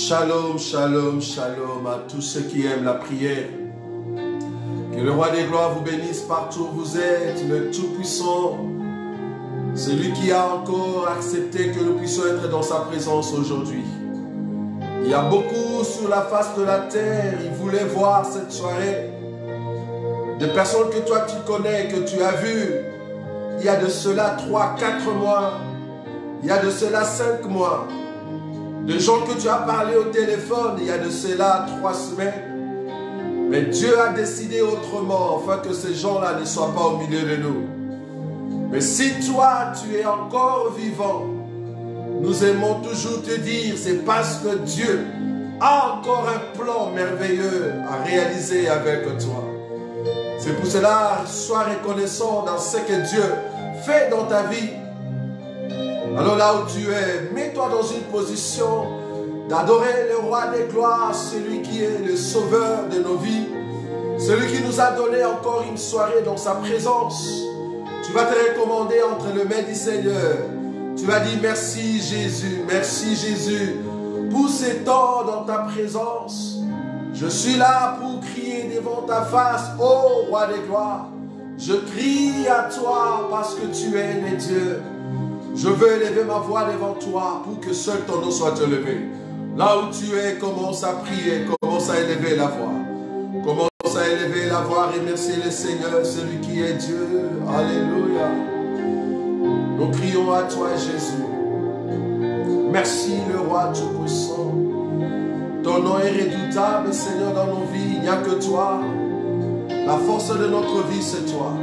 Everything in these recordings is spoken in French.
Shalom, shalom, shalom à tous ceux qui aiment la prière. Que le roi des gloires vous bénisse partout où vous êtes, le Tout-Puissant, celui qui a encore accepté que nous puissions être dans sa présence aujourd'hui. Il y a beaucoup sur la face de la terre, ils voulaient voir cette soirée. Des personnes que toi tu connais, que tu as vues, il y a de cela 3, 4 mois, il y a de cela 5 mois. De gens que tu as parlé au téléphone, il y a de cela 3 semaines. Mais Dieu a décidé autrement, afin que ces gens-là ne soient pas au milieu de nous. Mais si toi, tu es encore vivant, nous aimons toujours te dire, c'est parce que Dieu a encore un plan merveilleux à réaliser avec toi. C'est pour cela, sois reconnaissant dans ce que Dieu fait dans ta vie. Alors là où tu es, mets-toi dans une position d'adorer le roi des gloires, celui qui est le sauveur de nos vies, celui qui nous a donné encore une soirée dans sa présence. Tu vas te recommander entre les mains du Seigneur. Tu vas dire merci Jésus, pour ces temps dans ta présence. Je suis là pour crier devant ta face, ô roi des gloires. Je crie à toi parce que tu es le Dieu. Je veux élever ma voix devant toi pour que seul ton nom soit élevé. Là où tu es, commence à prier, commence à élever la voix. Commence à élever la voix, remercier le Seigneur, celui qui est Dieu. Alléluia. Nous crions à toi, Jésus. Merci, le roi Tout-Puissant. Ton nom est redoutable, Seigneur, dans nos vies. Il n'y a que toi. La force de notre vie, c'est toi.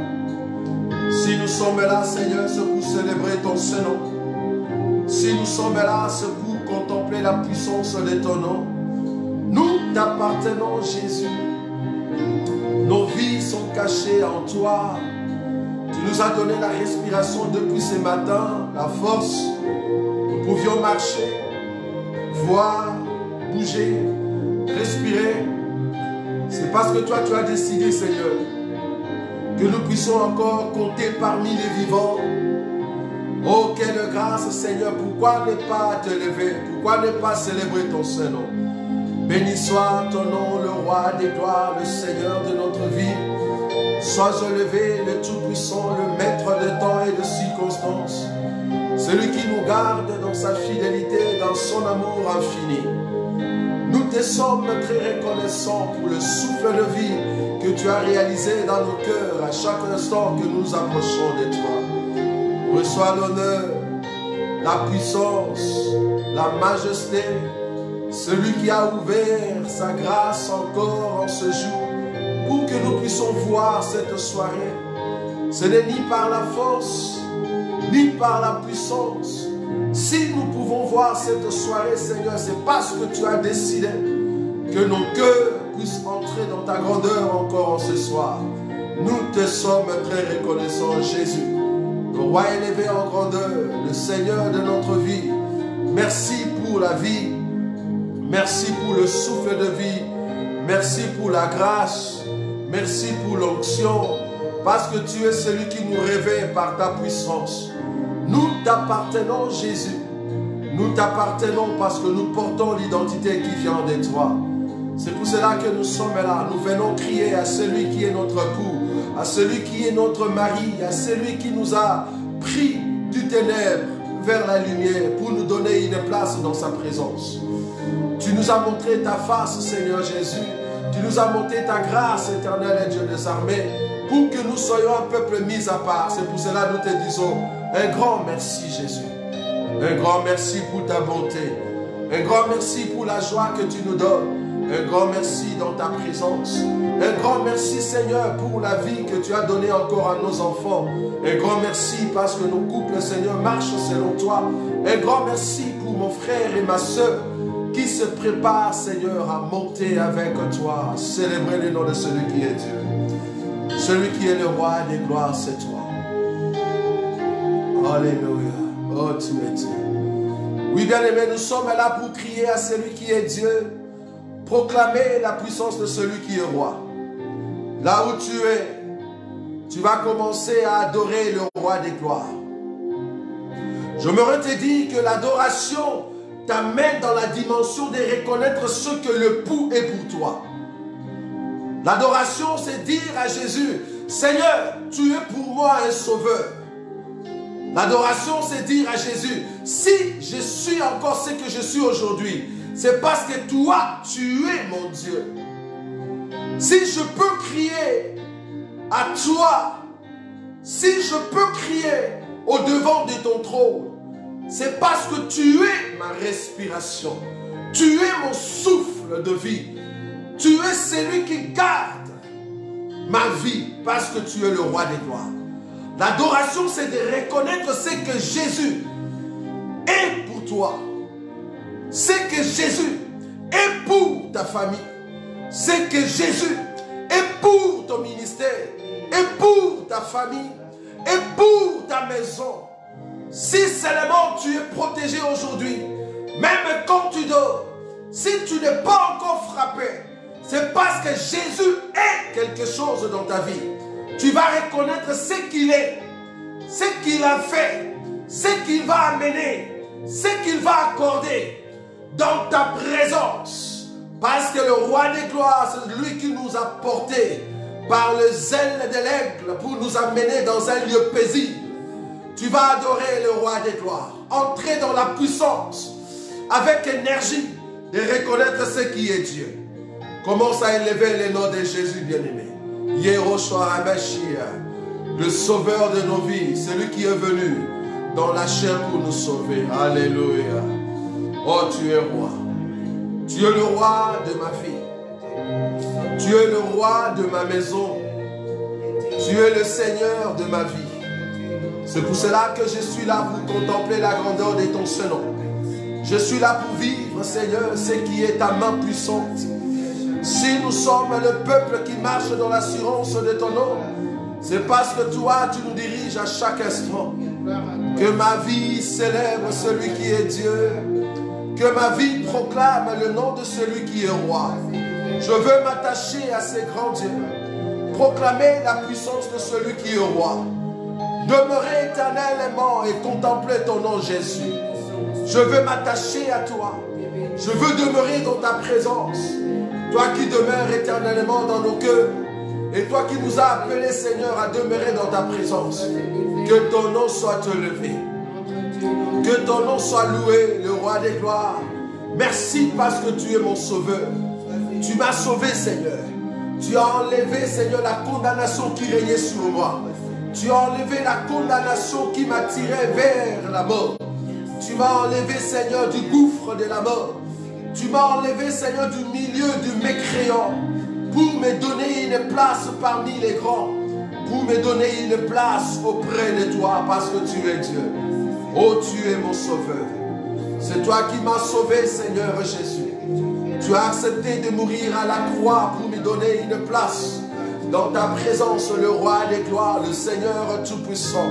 Si nous sommes là, Seigneur, c'est pour célébrer ton Saint-Nom. Si nous sommes là, c'est pour contempler la puissance de ton nom. Nous t'appartenons, Jésus. Nos vies sont cachées en toi. Tu nous as donné la respiration depuis ce matin, la force. Nous pouvions marcher, voir, bouger, respirer. C'est parce que toi, tu as décidé, Seigneur, que nous puissions encore compter parmi les vivants. Oh, quelle grâce, Seigneur. Pourquoi ne pas te lever? Pourquoi ne pas célébrer ton Saint-Nom? Béni soit ton nom, le roi des gloires, le Seigneur de notre vie. Sois élevé, le Tout-Puissant, le maître de temps et de circonstances. Celui qui nous garde dans sa fidélité, dans son amour infini. Nous te sommes très reconnaissants pour le souffle de vie que tu as réalisé dans nos cœurs à chaque instant que nous approchons de toi. Reçois l'honneur, la puissance, la majesté, celui qui a ouvert sa grâce encore en ce jour pour que nous puissions voir cette soirée. Ce n'est ni par la force, ni par la puissance. Si nous pouvons voir cette soirée, Seigneur, c'est parce que tu as décidé que nos cœurs puissent entrer dans ta grandeur encore en ce soir. Nous te sommes très reconnaissants, Jésus. Le roi élevé en grandeur, le Seigneur de notre vie. Merci pour la vie. Merci pour le souffle de vie. Merci pour la grâce. Merci pour l'onction. Parce que tu es celui qui nous réveille par ta puissance. Nous t'appartenons, Jésus. Nous t'appartenons parce que nous portons l'identité qui vient de toi. C'est pour cela que nous sommes là. Nous venons crier à celui qui est notre époux, à celui qui est notre mari, à celui qui nous a pris du ténèbre vers la lumière pour nous donner une place dans sa présence. Tu nous as montré ta face, Seigneur Jésus. Tu nous as montré ta grâce éternelle, Dieu des armées, pour que nous soyons un peuple mis à part. C'est pour cela que nous te disons un grand merci, Jésus. Un grand merci pour ta bonté. Un grand merci pour la joie que tu nous donnes. Un grand merci dans ta présence. Un grand merci, Seigneur, pour la vie que tu as donnée encore à nos enfants. Un grand merci parce que nos couples, Seigneur, marchent selon toi. Un grand merci pour mon frère et ma soeur qui se préparent, Seigneur, à monter avec toi, à célébrer le nom de celui qui est Dieu. Celui qui est le roi des gloires, c'est toi. Alléluia. Oh, tu es Dieu. Oui, bien-aimés, nous sommes là pour crier à celui qui est Dieu. Proclamer la puissance de celui qui est roi. Là où tu es, tu vas commencer à adorer le roi des gloires. Je me te dit que l'adoration t'amène dans la dimension de reconnaître ce que le pou est pour toi. L'adoration, c'est dire à Jésus, Seigneur, tu es pour moi un sauveur. L'adoration, c'est dire à Jésus, si je suis encore ce que je suis aujourd'hui, c'est parce que toi, tu es mon Dieu. Si je peux crier à toi, si je peux crier au devant de ton trône, c'est parce que tu es ma respiration. Tu es mon souffle de vie. Tu es celui qui garde ma vie parce que tu es le roi des gloires. L'adoration, c'est de reconnaître ce que Jésus est pour toi. C'est que Jésus est pour ta famille. C'est que Jésus est pour ton ministère, est pour ta famille, et pour ta maison. Si seulement tu es protégé aujourd'hui, même quand tu dors, si tu n'es pas encore frappé, c'est parce que Jésus est quelque chose dans ta vie. Tu vas reconnaître ce qu'il est, ce qu'il a fait, ce qu'il va amener, ce qu'il va accorder dans ta présence. Parce que le roi des gloires, c'est lui qui nous a portés par le zèle de l'aigle pour nous amener dans un lieu paisible. Tu vas adorer le roi des gloires, entrer dans la puissance avec énergie de reconnaître ce qui est Dieu. Commence à élever le nom de Jésus bien-aimé. Yehoshua HaMashiach, le sauveur de nos vies, celui qui est venu dans la chair pour nous sauver. Alléluia. Oh, tu es roi. Tu es le roi de ma vie. Tu es le roi de ma maison. Tu es le Seigneur de ma vie. C'est pour cela que je suis là pour contempler la grandeur de ton Saint-Nom. Je suis là pour vivre, Seigneur, ce qui est ta main puissante. Si nous sommes le peuple qui marche dans l'assurance de ton nom, c'est parce que toi, tu nous diriges à chaque instant. Que ma vie célèbre celui qui est Dieu. Que ma vie proclame le nom de celui qui est roi. Je veux m'attacher à ces grands dieux. Proclamer la puissance de celui qui est roi. Demeurer éternellement et contempler ton nom, Jésus. Je veux m'attacher à toi. Je veux demeurer dans ta présence. Toi qui demeures éternellement dans nos cœurs. Et toi qui nous as appelés, Seigneur, à demeurer dans ta présence. Que ton nom soit élevé. Que ton nom soit loué, le roi des gloires. Merci parce que tu es mon sauveur. Tu m'as sauvé, Seigneur. Tu as enlevé, Seigneur, la condamnation qui régnait sur moi. Tu as enlevé la condamnation qui m'a tiré vers la mort. Tu m'as enlevé, Seigneur, du gouffre de la mort. Tu m'as enlevé, Seigneur, du milieu du mécréant pour me donner une place parmi les grands, pour me donner une place auprès de toi parce que tu es Dieu. Oh, tu es mon sauveur. C'est toi qui m'as sauvé, Seigneur Jésus. Tu as accepté de mourir à la croix pour me donner une place dans ta présence, le roi des gloires, le Seigneur tout-puissant.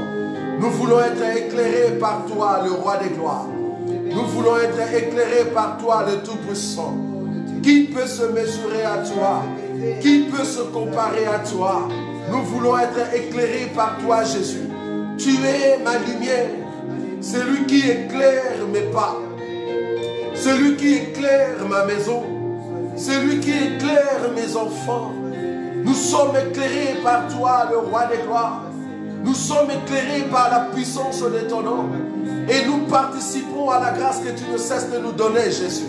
Nous voulons être éclairés par toi, le roi des gloires. Nous voulons être éclairés par toi, le tout-puissant. Qui peut se mesurer à toi? Qui peut se comparer à toi? Nous voulons être éclairés par toi, Jésus. Tu es ma lumière. Celui qui éclaire mes pas. Celui qui éclaire ma maison. Celui qui éclaire mes enfants. Nous sommes éclairés par toi, le roi des gloires. Nous sommes éclairés par la puissance de ton nom. Et nous participons à la grâce que tu ne cesses de nous donner, Jésus.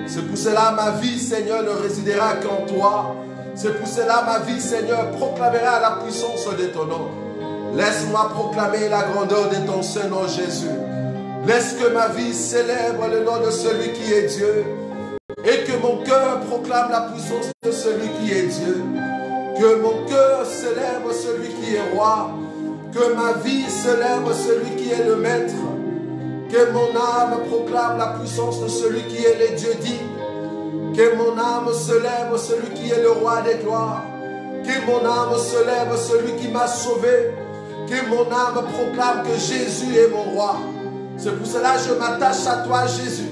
C'est pour cela ma vie, Seigneur, ne résidera qu'en toi. C'est pour cela ma vie, Seigneur, proclamera la puissance de ton nom. Laisse-moi proclamer la grandeur de ton Saint-Nom, Jésus. Laisse que ma vie célèbre le nom de celui qui est Dieu. Et que mon cœur proclame la puissance de celui qui est Dieu. Que mon cœur célèbre celui qui est roi. Que ma vie célèbre celui qui est le maître. Que mon âme proclame la puissance de celui qui est le Dieu dit. Que mon âme célèbre celui qui est le roi des gloires. Que mon âme célèbre celui qui m'a sauvé. Que mon âme proclame que Jésus est mon roi. C'est pour cela que je m'attache à toi, Jésus.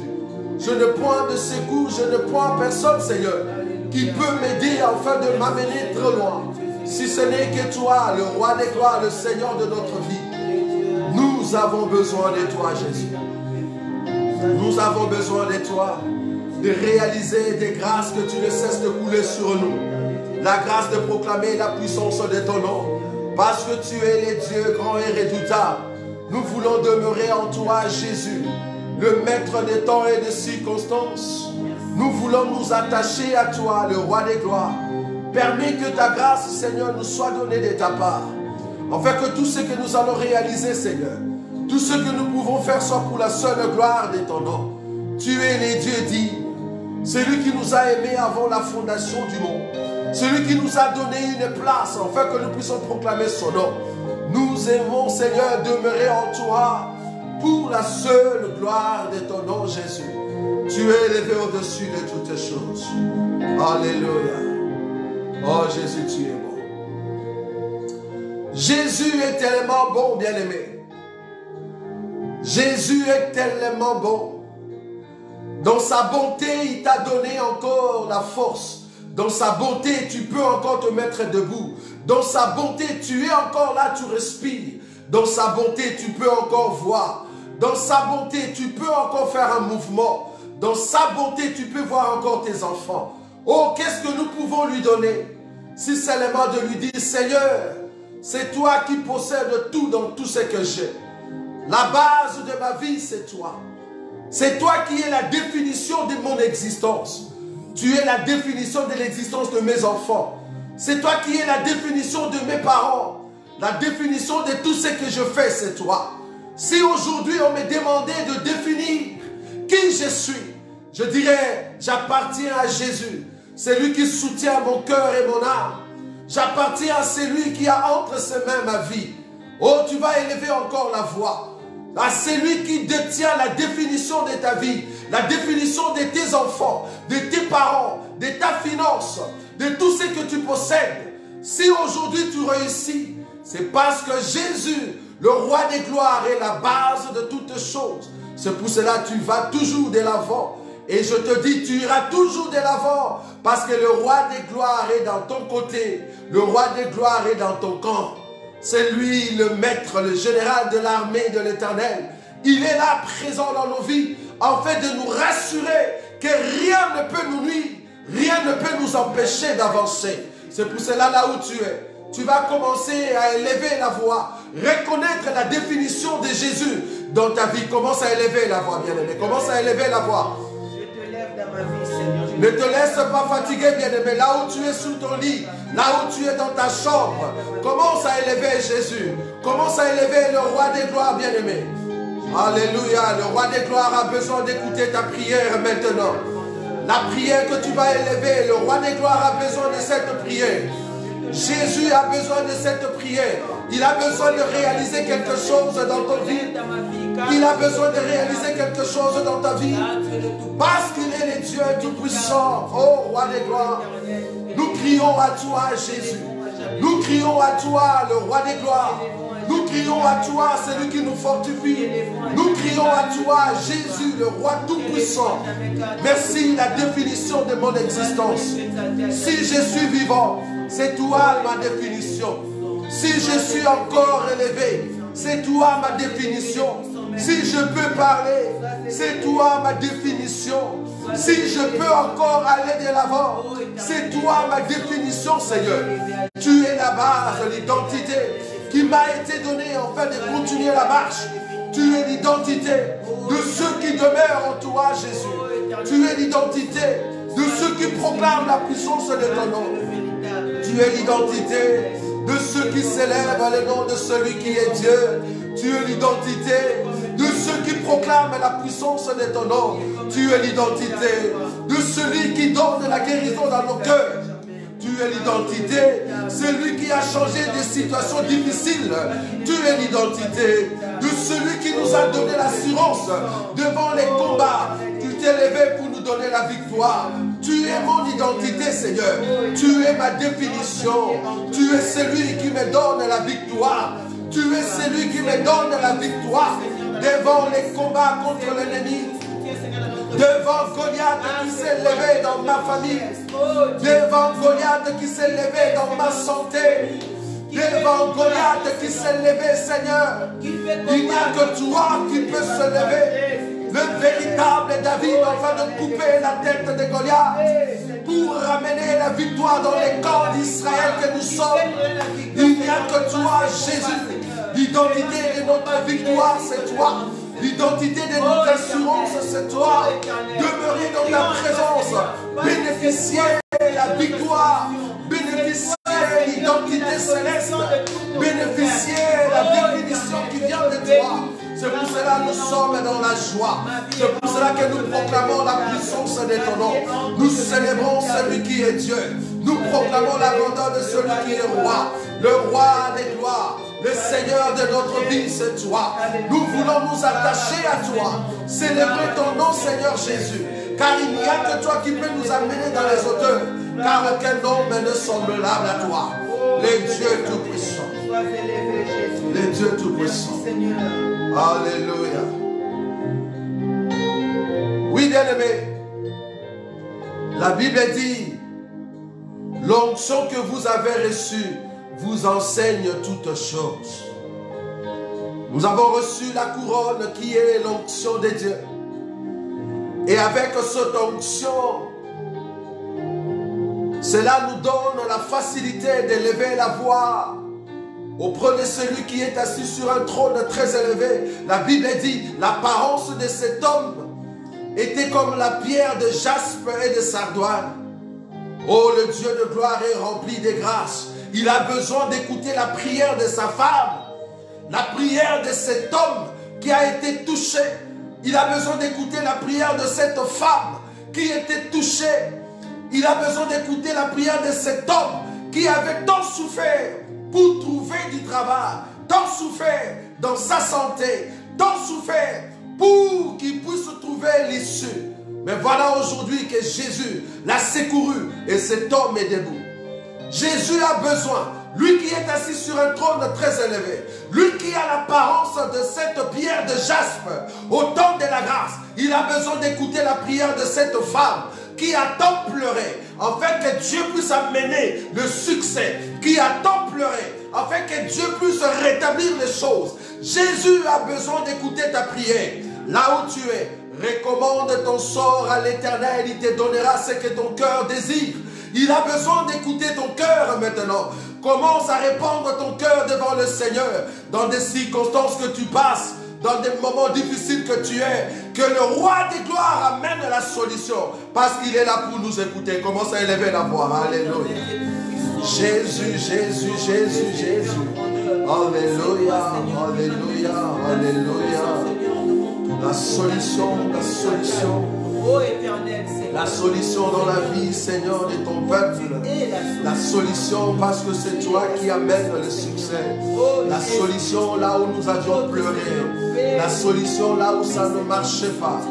Je ne prends de secours, je ne prends personne, Seigneur, qui peut m'aider afin de m'amener trop loin. Si ce n'est que toi, le roi des gloires, le Seigneur de notre vie. Nous avons besoin de toi, Jésus. Nous avons besoin de toi, de réaliser des grâces que tu ne cesses de couler sur nous. La grâce de proclamer la puissance de ton nom. Parce que tu es le Dieu grand et redoutable. Nous voulons demeurer en toi, Jésus, le maître des temps et des circonstances. Nous voulons nous attacher à toi, le roi des gloires. Permets que ta grâce, Seigneur, nous soit donnée de ta part. Afin que tout ce que nous allons réaliser, Seigneur, tout ce que nous pouvons faire soit pour la seule gloire de ton nom. Tu es le Dieu dit, celui qui nous a aimés avant la fondation du monde. Celui qui nous a donné une place afin que nous puissions proclamer son nom. Nous aimons, Seigneur, demeurer en toi pour la seule gloire de ton nom, Jésus. Tu es élevé au-dessus de toutes choses. Alléluia. Oh Jésus, tu es bon. Jésus est tellement bon, bien-aimé. Jésus est tellement bon. Dans sa bonté, il t'a donné encore la force. Dans sa bonté, tu peux encore te mettre debout. Dans sa bonté, tu es encore là, tu respires. Dans sa bonté, tu peux encore voir. Dans sa bonté, tu peux encore faire un mouvement. Dans sa bonté, tu peux voir encore tes enfants. Oh, qu'est-ce que nous pouvons lui donner? Si seulement de lui dire, Seigneur, c'est toi qui possèdes tout dans tout ce que j'ai. La base de ma vie, c'est toi. C'est toi qui es la définition de mon existence. Tu es la définition de l'existence de mes enfants. C'est toi qui es la définition de mes parents. La définition de tout ce que je fais, c'est toi. Si aujourd'hui on me demandait de définir qui je suis, je dirais, j'appartiens à Jésus. C'est lui qui soutient mon cœur et mon âme. J'appartiens à celui qui a entre ses mains ma vie. Oh, tu vas élever encore la voix. À celui qui détient la définition de ta vie, la définition de tes enfants, de tes parents, de ta finance, de tout ce que tu possèdes. Si aujourd'hui tu réussis, c'est parce que Jésus, le roi des gloires, est la base de toutes choses. C'est pour cela que tu vas toujours de l'avant. Et je te dis, tu iras toujours de l'avant, parce que le roi des gloires est dans ton côté. Le roi des gloires est dans ton camp. C'est lui le maître, le général de l'armée de l'Éternel. Il est là, présent dans nos vies, afin de nous rassurer que rien ne peut nous nuire, rien ne peut nous empêcher d'avancer. C'est pour cela, là où tu es, tu vas commencer à élever la voix, reconnaître la définition de Jésus dans ta vie. Commence à élever la voix, bien-aimé. Commence à élever la voix. Je te lève dans ma vie, Seigneur. Ne te laisse pas fatiguer, bien-aimé. Là où tu es sous ton lit, là où tu es dans ta chambre, commence à élever Jésus. Commence à élever le roi des gloires, bien-aimé. Alléluia. Le roi des gloires a besoin d'écouter ta prière maintenant. La prière que tu vas élever, le roi des gloires a besoin de cette prière. Jésus a besoin de cette prière. Il a besoin de réaliser quelque chose dans ta vie. Il a besoin de réaliser quelque chose dans ta vie. Parce qu'il est le Dieu tout-puissant. Oh, roi des gloires. Nous crions à toi, Jésus. Nous crions à toi, le roi des gloires. Nous crions à toi, celui qui nous fortifie. Nous crions à toi, Jésus, le roi tout-puissant. Merci, la définition de mon existence. Si je suis vivant, c'est toi ma définition. Si je suis encore élevé, c'est toi ma définition. Si je peux parler, c'est toi ma définition. Si je peux encore aller de l'avant, c'est toi ma définition, Seigneur. Tu es la base, l'identité qui m'a été donnée afin de continuer la marche. Tu es l'identité de ceux qui demeurent en toi, Jésus. Tu es l'identité de ceux qui proclament la puissance de ton nom. Tu es l'identité de ceux qui célèbrent le nom de celui qui est Dieu. Tu es l'identité de ceux qui proclament la puissance de ton nom. Tu es l'identité de celui qui donne la guérison dans nos cœurs. Tu es l'identité, celui qui a changé des situations difficiles. Tu es l'identité de celui qui nous a donné l'assurance devant les combats. Tu t'es levé pour nous donner la victoire. Tu es mon identité, Seigneur. Tu es ma définition. Tu es celui qui me donne la victoire. Tu es celui qui me donne la victoire devant les combats contre l'ennemi. Devant Goliath qui s'est levé dans ma famille. Devant Goliath qui s'est levé dans ma santé. Devant Goliath qui s'est levé, Seigneur. Il n'y a que toi qui peux se lever. Le véritable David afin de couper la tête de Goliath pour ramener la victoire dans les camps d'Israël que nous sommes. Il n'y a que toi, Jésus. L'identité de notre victoire, c'est toi. L'identité de notre assurance, c'est toi. Demeurer dans ta présence, bénéficier de la victoire, bénéficier de l'identité céleste, bénéficier de la définition qui vient de toi. C'est pour cela que nous sommes dans la joie. C'est pour cela que nous proclamons la puissance de ton nom. Nous célébrons celui qui est Dieu. Nous proclamons la grandeur de celui qui est roi, le roi des gloires. Le Seigneur de notre vie, c'est toi. Nous voulons nous attacher à toi. Célébrer ton nom, Seigneur Jésus. Car il n'y a que toi qui peux nous amener dans les hauteurs. Car aucun homme n'est semblable à toi. Le Dieu tout-puissant. élevé, Jésus. Le Dieu Tout-Puissant. Merci, Seigneur. Alléluia. Oui, bien-aimé. La Bible dit, l'onction que vous avez reçue vous enseigne toutes choses. Nous avons reçu la couronne qui est l'onction de Dieu. Et avec cette onction, cela nous donne la facilité d'élever la voix auprès de celui qui est assis sur un trône très élevé. La Bible dit, l'apparence de cet homme était comme la pierre de jaspe et de sardoine. Oh, le Dieu de gloire est rempli de grâce. Il a besoin d'écouter la prière de sa femme, la prière de cet homme qui a été touché. Il a besoin d'écouter la prière de cette femme qui était touchée. Il a besoin d'écouter la prière de cet homme qui avait tant souffert pour trouver du travail, tant souffert dans sa santé, tant souffert pour qu'il puisse trouver l'issue. Mais voilà aujourd'hui que Jésus l'a secouru et cet homme est debout. Jésus a besoin, lui qui est assis sur un trône très élevé, lui qui a l'apparence de cette pierre de jaspe au temps de la grâce, il a besoin d'écouter la prière de cette femme qui a tant pleuré, afin que Dieu puisse amener le succès, qui a tant pleuré, afin que Dieu puisse rétablir les choses. Jésus a besoin d'écouter ta prière. Là où tu es, recommande ton sort à l'Éternel, il te donnera ce que ton cœur désire. Il a besoin d'écouter ton cœur maintenant. Commence à répandre ton cœur devant le Seigneur, dans des circonstances que tu passes, dans des moments difficiles que tu es, que le roi des gloires amène la solution, parce qu'il est là pour nous écouter. Commence à élever la voix. Alléluia. Jésus, Jésus, Jésus, Jésus. Alléluia, Alléluia, Alléluia. La solution, la solution. Ô Éternel, Seigneur. La solution dans la vie, Seigneur, de ton peuple. La solution parce que c'est toi qui amènes le succès. La solution là où nous avions pleuré. La solution là où ça ne marchait pas.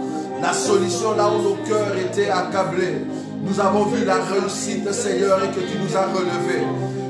La solution là où nos cœurs étaient accablés. Nous avons vu la réussite, Seigneur, et que tu nous as relevés.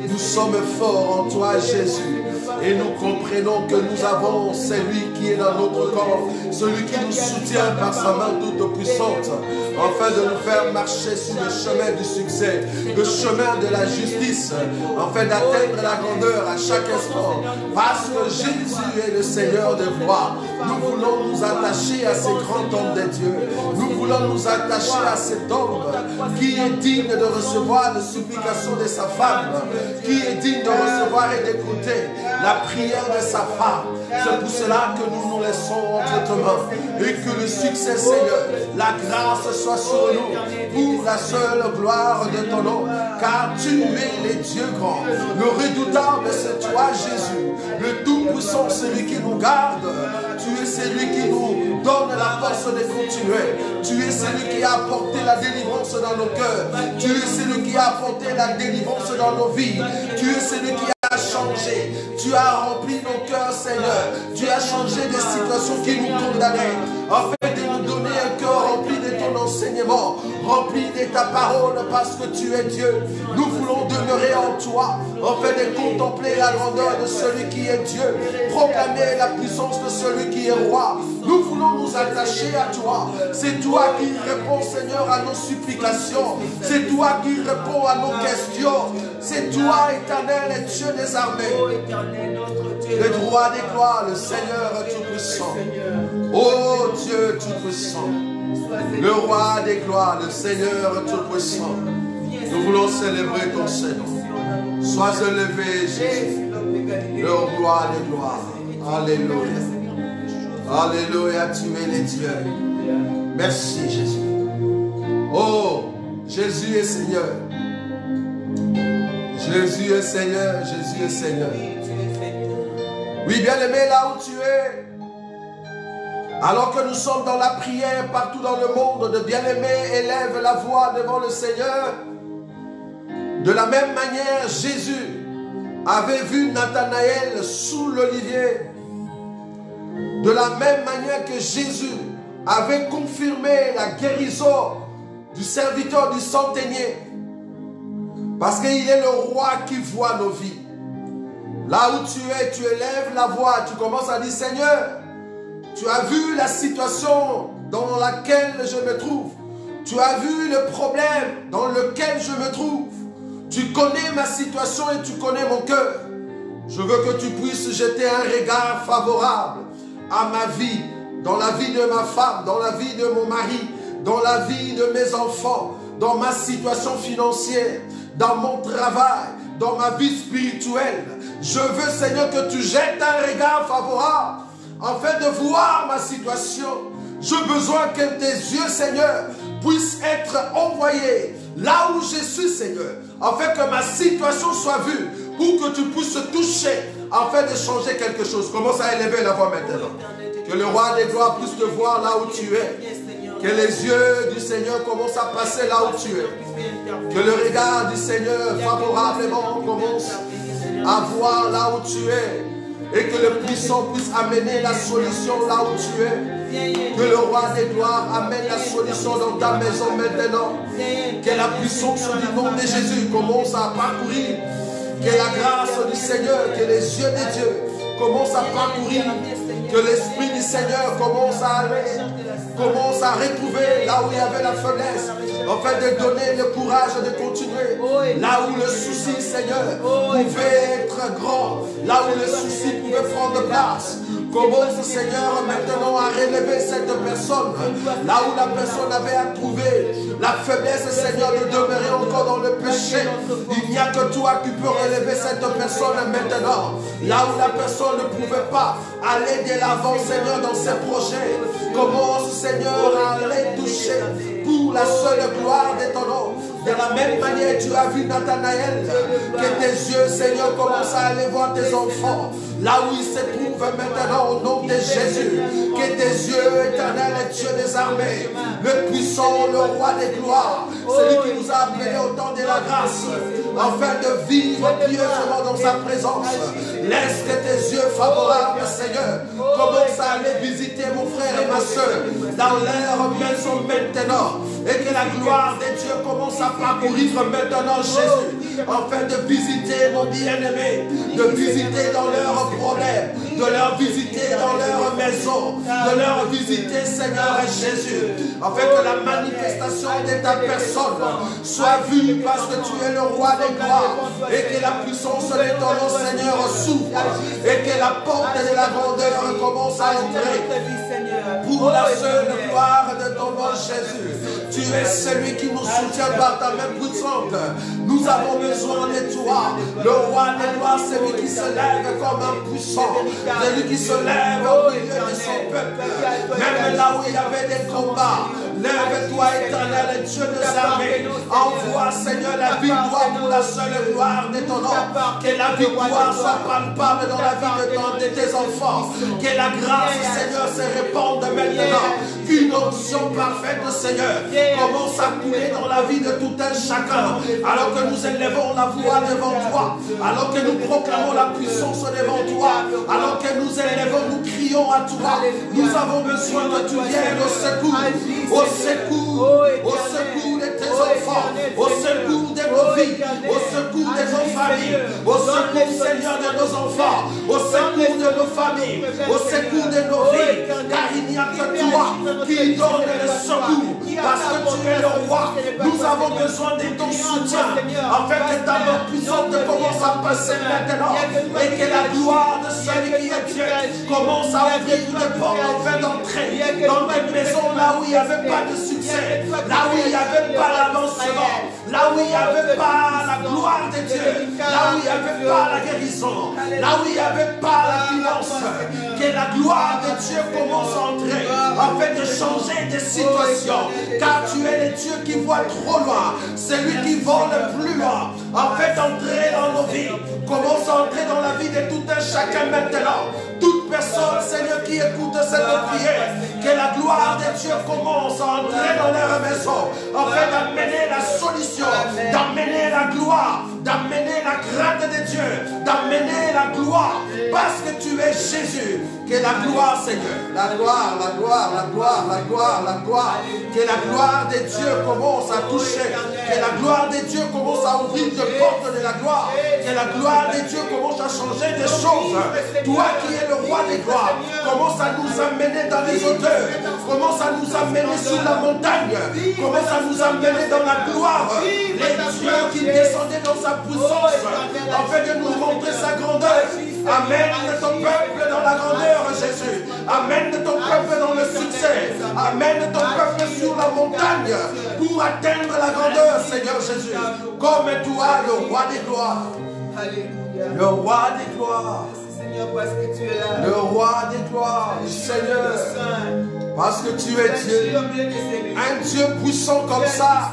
Nous sommes forts en toi, Jésus. Et nous comprenons que nous avons celui qui est dans notre corps, celui qui nous soutient par sa main toute puissante, afin de nous faire marcher sur le chemin du succès, le chemin de la justice, afin d'atteindre la grandeur à chaque instant. Parce que Jésus est le Seigneur de gloire. Nous voulons nous attacher à ce grand homme de Dieu. Nous voulons nous attacher à cet homme qui est digne de recevoir les supplications de sa femme, qui est digne de recevoir et d'écouter la prière de sa femme. C'est pour cela que nous nous laissons entre tes mains et que le succès, Seigneur, la grâce soit sur nous pour la seule gloire de ton nom, car tu es le Dieu grand, le redoutable, c'est toi, Jésus, le tout-puissant, celui qui nous garde. Tu es celui qui nous donne la force de continuer. Tu es celui qui a apporté la délivrance dans nos cœurs. Tu es celui qui a apporté la délivrance dans nos vies. Tu es celui qui a changé. Tu as rempli nos cœurs, Seigneur. Tu as changé des situations qui nous condamnaient, afin de nous donner un cœur rempli de ton enseignement, rempli de ta parole, parce que tu es Dieu. Nous voulons demeurer en toi, afin de contempler la grandeur de celui qui est Dieu, proclamer la puissance de celui qui est roi. Nous voulons nous attacher à toi. C'est toi qui réponds, Seigneur, à nos supplications. C'est toi qui réponds à nos questions. C'est toi, Éternel, et Dieu des armées, le roi des gloires, le Seigneur tout-puissant. Oh Dieu tout-puissant, le roi des gloires, le Seigneur tout-puissant. Nous voulons célébrer ton Seigneur. Sois élevé, Jésus, le roi des gloires. Alléluia. Alléluia, tu es le Dieu. Merci, Jésus. Oh, Jésus est Seigneur. Jésus est Seigneur, Jésus est Seigneur. Oui, bien-aimé, là où tu es, alors que nous sommes dans la prière partout dans le monde, de bien-aimé, élève la voix devant le Seigneur. De la même manière, Jésus avait vu Nathanaël sous l'olivier. De la même manière que Jésus avait confirmé la guérison du serviteur du centenier. Parce qu'il est le roi qui voit nos vies. Là où tu es, tu élèves la voix, tu commences à dire, Seigneur, tu as vu la situation dans laquelle je me trouve. Tu as vu le problème dans lequel je me trouve. Tu connais ma situation et tu connais mon cœur. Je veux que tu puisses jeter un regard favorable à ma vie, dans la vie de ma femme, dans la vie de mon mari, dans la vie de mes enfants, dans ma situation financière, dans mon travail, dans ma vie spirituelle. Je veux, Seigneur, que tu jettes un regard favorable afin de voir ma situation. J'ai besoin que tes yeux, Seigneur, puissent être envoyés là où je suis, Seigneur, afin que ma situation soit vue, ou que tu puisses toucher afin de changer quelque chose. Commence à élever la voix maintenant. Que le roi des gloires puisse te voir là où tu es. Que les yeux du Seigneur commencent à passer là où tu es. Que le regard du Seigneur favorablement commence à voir là où tu es. Et que le puissant puisse amener la solution là où tu es. Que le roi des gloires amène la solution dans ta maison maintenant. Que la puissance du nom de Jésus commence à parcourir. Que la grâce du Seigneur, que les yeux de Dieu commencent à parcourir. Que l'Esprit du Seigneur commence à aller, commence à retrouver là où il y avait la faiblesse, afin de donner le courage de continuer. Là où le souci, Seigneur, pouvait être grand, là où le souci pouvait prendre place. Commence, Seigneur, maintenant à relever cette personne. Là où la personne avait à trouver la faiblesse, Seigneur, de demeurer encore dans le péché. Il n'y a que toi qui peux relever cette personne maintenant. Là où la personne ne pouvait pas aller de l'avant, Seigneur, dans ses projets. Commence, Seigneur, à les toucher pour la seule gloire de ton nom. De la même manière, tu as vu Nathanaël, que tes yeux, Seigneur, commencent à aller voir tes enfants. Là où ils se trouvent maintenant, au nom de Jésus. Que tes yeux, éternel, Dieu des armées, le puissant, le roi des gloires, celui qui nous a appelés au temps de la grâce, afin de vivre pieusement dans sa présence. Laisse que tes yeux favorables, Seigneur, commencent à aller visiter mon frère et ma soeur dans leur maison maintenant. Et que la gloire de Dieu commence à parcourir maintenant Jésus, afin de visiter mon bien-aimé, de visiter dans leurs problèmes, de leur visiter dans leur maison, de leur visiter, Seigneur Jésus, afin que la manifestation de ta personne soit vue, parce que tu es le roi des gloires, et que la puissance de ton nom, Seigneur, s'ouvre, et que la porte de la grandeur commence à entrer pour la seule gloire de ton nom, Jésus. Tu es celui qui nous soutient par ta main puissante. Nous avons besoin de toi. Le roi des gloires, celui qui se lève comme un puissant, celui qui se lève au milieu de son peuple. Même là où il y avait des combats, lève-toi, éternel Dieu des armées. Envoie, Seigneur, la victoire pour la seule gloire de ton nom. Que la victoire soit palpable dans la vie de tes enfants. Que la grâce, Seigneur, se répande maintenant. Une onction parfaite, Seigneur, commence à couler dans la vie de tout un chacun. Alors que nous élevons la voix devant toi, alors que nous proclamons la puissance devant toi, alors que nous élevons, nous crions à toi, nous avons besoin que tu viennes au secours, au secours, au secours de tes enfants, au secours de nos vies, au secours de nos familles, au secours, Seigneur, de nos enfants, au secours de nos familles, au secours de nos vies, car il n'y a que toi qui donne le secours, parce que tu es le roi. Nous avons besoin de ton soutien, afin que ta main puissante commence à passer maintenant, et que la gloire de celui qui est Dieu commence à ouvrir les portes afin d'entrer dans des maisons là où il n'y avait pas de succès, là où il n'y avait pas l'avancement, là où il n'y avait pas la gloire de Dieu, là où il n'y avait pas la guérison, là où il n'y avait pas la finance. Que la gloire de Dieu commence à entrer afin de changer des situations, car tu es le Dieu qui voit trop loin, celui qui vole plus loin, afin d'entrer dans nos vies. Commence à entrer dans la vie de tout un chacun maintenant. Toute personne, Seigneur, qui écoute cette prière, que la gloire de Dieu commence à entrer dans leur maison, afin d'amener la solution, d'amener la gloire, d'amener la crainte de Dieu, d'amener la gloire, parce que tu es Jésus. Que la gloire, Seigneur, la gloire, la gloire, la gloire, la gloire, la gloire, que la gloire de Dieu commence à toucher, que la gloire de Dieu commence à ouvrir des portes de la gloire, que la gloire de Dieu commence à changer des choses. Toi qui es le roi des gloires, commence à nous amener dans les hauteurs, commence à nous amener sur la montagne, commence à nous amener dans la gloire. Les dieux qui descendaient dans sa puissance, afin de nous montrer sa grandeur. Amène ton peuple dans la grandeur, Jésus. Amène ton peuple dans le succès. Amène ton peuple sur la montagne pour atteindre la grandeur, Seigneur Jésus. Comme toi, le roi des gloires. Alléluia. Le roi des gloires. Seigneur, parce que tu es là. Le roi des gloires, Seigneur. Parce que tu es Dieu. Un Dieu puissant comme ça.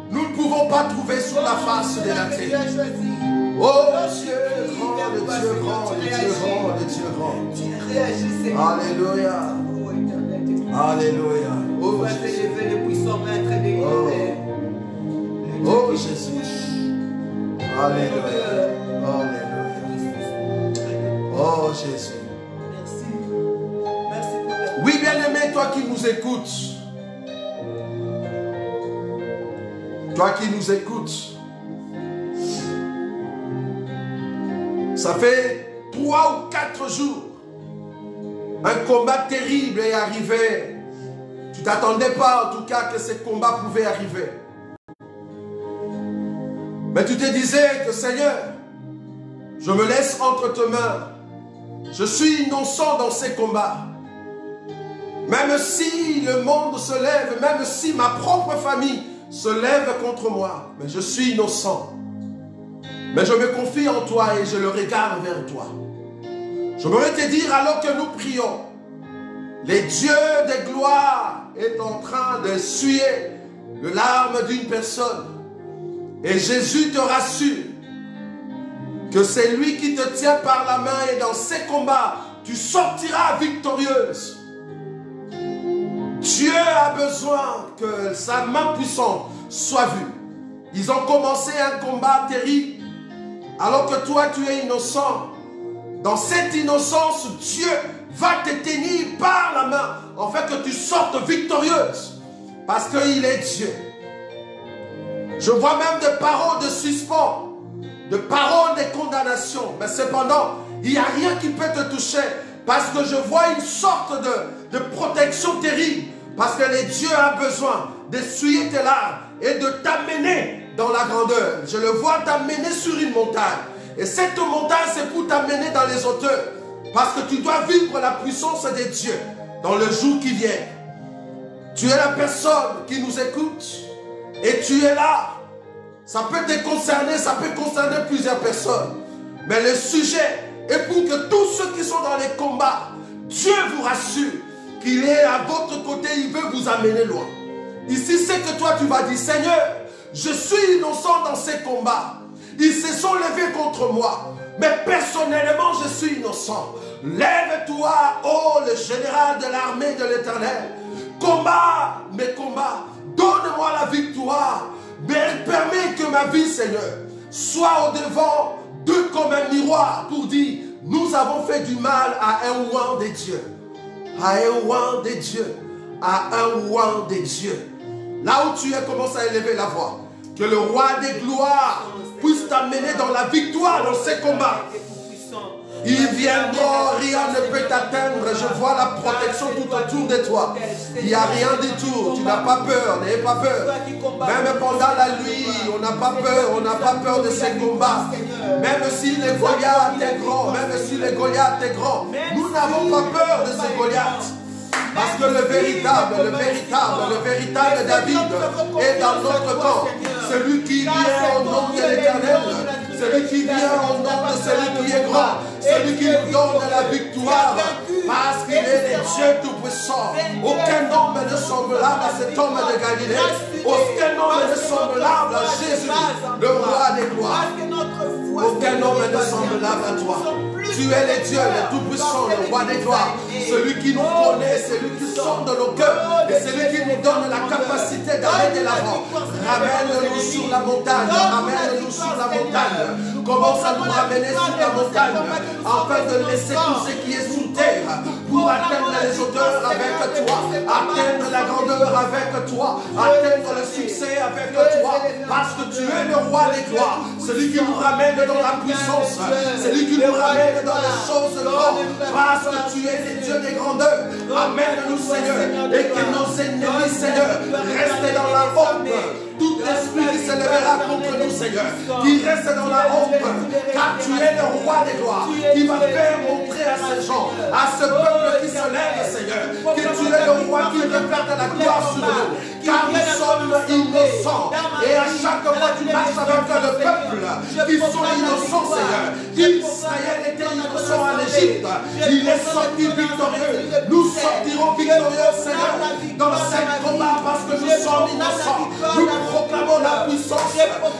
Nous ne pouvons pas trouver sur la face de la terre. Oh Dieu grand, le Dieu grand, le Dieu grand, le Dieu grand. Alléluia. Alléluia. Oh Jésus. Oh Jésus. Alléluia. Alléluia. Oh Jésus. Oui, bien-aimé, toi qui nous écoutes. Toi qui nous écoutes. Ça fait 3 ou 4 jours. Un combat terrible est arrivé. Tu ne t'attendais pas en tout cas que ce combat pouvait arriver. Mais tu te disais que Seigneur, je me laisse entre tes mains. Je suis innocent dans ces combats. Même si le monde se lève, même si ma propre famille se lève contre moi, mais je suis innocent. Mais je me confie en toi et je le regarde vers toi. Je voudrais te dire alors que nous prions, les dieux de gloire est en train d'essuyer les larmes d'une personne. Et Jésus te rassure que c'est lui qui te tient par la main et dans ces combats, tu sortiras victorieuse. Dieu a besoin que sa main puissante soit vue. Ils ont commencé un combat terrible. Alors que toi, tu es innocent, dans cette innocence, Dieu va te tenir par la main, afin que tu sortes victorieuse, parce qu'il est Dieu. Je vois même des paroles de suspens, de paroles de condamnation, mais cependant, il n'y a rien qui peut te toucher, parce que je vois une sorte de protection terrible, parce que le Dieu a besoin d'essuyer tes larmes et de t'amener dans la grandeur. Je le vois t'amener sur une montagne. Et cette montagne, c'est pour t'amener dans les hauteurs. Parce que tu dois vivre la puissance de Dieu dans le jour qui vient. Tu es la personne qui nous écoute. Et tu es là. Ça peut te concerner, ça peut concerner plusieurs personnes. Mais le sujet est pour que tous ceux qui sont dans les combats, Dieu vous rassure qu'il est à votre côté, il veut vous amener loin. Ici, c'est que toi, tu vas dire, Seigneur, je suis innocent dans ces combats. Ils se sont levés contre moi. Mais personnellement, je suis innocent. Lève-toi, ô le général de l'armée de l'Éternel. Combat mes combats. Donne-moi la victoire. Mais permets que ma vie, Seigneur, soit au-devant d'eux comme un miroir pour dire, nous avons fait du mal à un roi de Dieu. À un roi de Dieu. À un roi de Dieu. Là où tu es, commence à élever la voix. Que le roi des gloires puisse t'amener dans la victoire dans ces combats. Ils viendront, rien ne peut t'atteindre. Je vois la protection tout autour de toi. Il n'y a rien du tout. Tu n'as pas peur, n'ayez pas peur. Même pendant la nuit, on n'a pas peur. On n'a pas peur de ces combats. Même si les Goliath est grand, même si les Goliath est grand, nous n'avons pas peur de ces Goliaths. Parce que le véritable David est dans notre camp. Celui qui vient au nom de l'Éternel, celui qui vient au nom de celui qui est grand, celui qui nous donne la victoire, parce qu'il est le Dieu tout-puissant. Aucun homme n'est semblable à cet homme de Galilée. Aucun homme n'est semblable à Jésus, le roi des gloires. Aucun homme n'est semblable à toi. tu es le Dieu, le Tout-Puissant, le Roi des gloires, celui qui nous connaît, celui qui sonde nos cœurs, et celui qui nous donne la capacité d'aller de l'avant. Ramène-nous sur la montagne, ramène-nous sur la montagne. Commence à nous ramener sur la montagne, afin de laisser tout ce qui est sous terre, pour atteindre les hauteurs avec toi, atteindre la grandeur avec toi, atteindre le succès avec toi, parce que tu es le Roi des gloires, celui qui nous ramène dans la puissance, celui qui nous ramène dans les choses grandes, parce que tu es le Dieu des grandeurs. Amène-nous, Seigneur, et que nos ennemis, Seigneur, restent dans la honte. Tout esprit qui se lèvera contre nous, Seigneur, qui reste dans la honte, car tu es le Roi des gloires, qui va faire montrer à ces gens, à ce peuple qui se lève, Seigneur, que tu es le Roi qui reflète la gloire sur nous, car nous sommes innocents. Et à chaque fois tu marches avec le peuple qui sont innocents, Seigneur. Israël était innocent en Égypte, il est sorti victorieux. Nous sortirons victorieux, Seigneur, dans ce combat, parce que nous sommes innocents. Nous proclamons la puissance,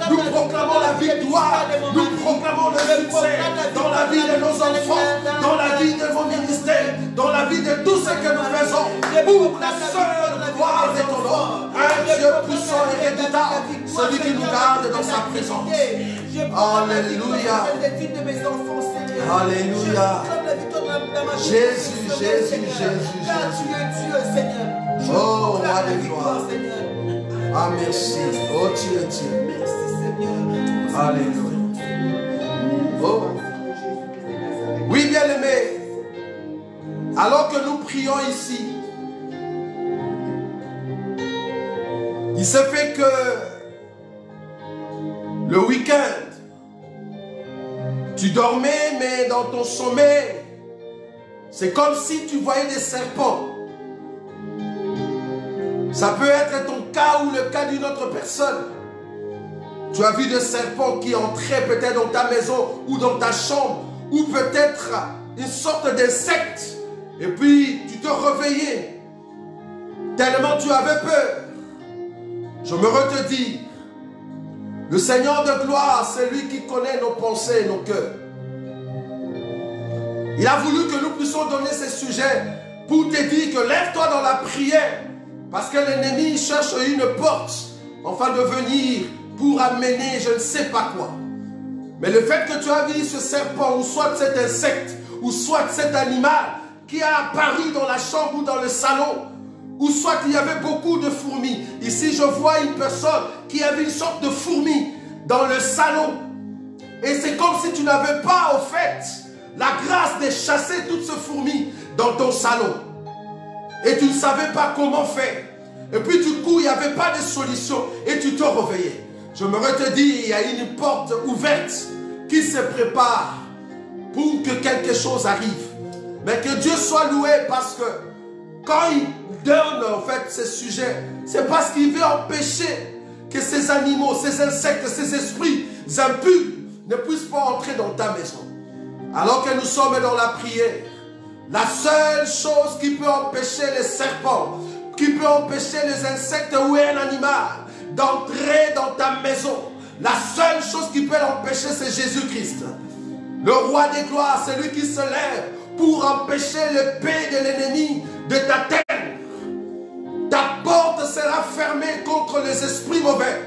nous proclamons la victoire, nous proclamons le succès dans la vie de nos enfants, dans la vie de nos ministères, dans la vie de tout ce que nous faisons, pour la seule gloire de ton nom. Un Dieu puissant et redoutable, celui qui nous garde dans sa présence. Alléluia. Alléluia. Jésus, Jésus, Jésus, Jésus. Oh, roi de gloire. Ah, merci. Oh, tu es Dieu. Alléluia. Oh. Oui, bien-aimés, alors que nous prions ici, il se fait que le week-end, tu dormais, mais dans ton sommeil, c'est comme si tu voyais des serpents. Ça peut être ton cas ou le cas d'une autre personne. Tu as vu des serpents qui entraient peut-être dans ta maison ou dans ta chambre, ou peut-être une sorte d'insecte. Et puis tu te réveillais tellement tu avais peur. Je me redis, le Seigneur de gloire, c'est lui qui connaît nos pensées et nos cœurs. Il a voulu que nous puissions donner ce sujet pour te dire que lève-toi dans la prière, parce que l'ennemi cherche une porte afin de venir pour amener je ne sais pas quoi. Mais le fait que tu as vu ce serpent, ou soit cet insecte, ou soit cet animal qui a apparu dans la chambre ou dans le salon, ou soit il y avait beaucoup de fourmis. Ici je vois une personne qui avait une sorte de fourmi dans le salon. Et c'est comme si tu n'avais pas au fait la grâce de chasser toutes ces fourmis dans ton salon. Et tu ne savais pas comment faire. Et puis du coup il n'y avait pas de solution et tu te réveillais. Je me redis, il y a une porte ouverte qui se prépare pour que quelque chose arrive. Mais que Dieu soit loué, parce que quand il donne en fait ce sujet, c'est parce qu'il veut empêcher que ces animaux, ces insectes, ces esprits impurs ne puissent pas entrer dans ta maison. Alors que nous sommes dans la prière, la seule chose qui peut empêcher les serpents, qui peut empêcher les insectes ou un animal d'entrer dans ta maison, la seule chose qui peut l'empêcher, c'est Jésus-Christ. Le Roi des gloires, c'est lui qui se lève pour empêcher l'épée de l'ennemi de t'atteindre. Ta porte sera fermée contre les esprits mauvais.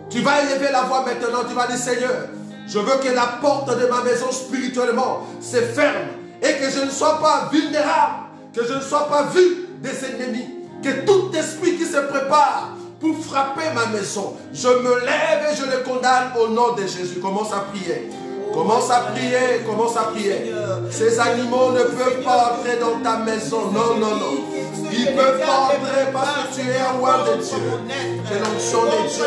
Tu vas élever la voix maintenant, tu vas dire Seigneur, je veux que la porte de ma maison spirituellement se ferme et que je ne sois pas vulnérable, que je ne sois pas vu des ennemis, que tout esprit qui se prépare pour frapper ma maison, je me lève et je le condamne au nom de Jésus. Commence à prier. Commence à prier, commence à prier. Ces animaux ne peuvent pas entrer dans ta maison. Non, non, non. Ils ne peuvent pas entrer parce que tu es un roi de Dieu. Que l'onction de Dieu